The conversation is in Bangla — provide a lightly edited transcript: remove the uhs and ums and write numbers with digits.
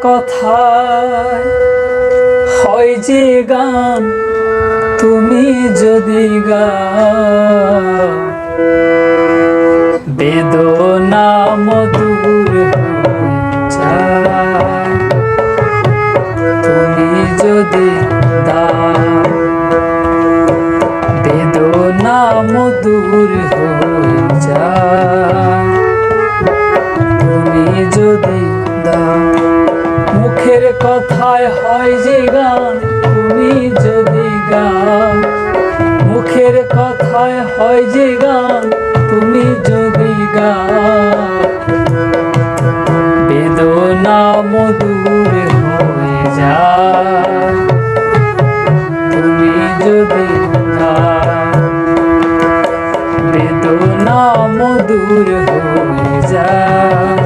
কথায় হয় যে গান, তুমি যদি গাও বেদনা মধুর হয়ে যায়। তুমি যদি দাও বেদনা মধুর হয়ে যায়। তুমি যদি দাও মুখের কথায় হয় যে গান, তুমি যদি গাও মুখের কথায় হয় যে গান, তুমি যদি গাও বেদনা মধুর হয়ে যায়। তুমি যদি গাও বেদনা মধুর হয়ে যায়।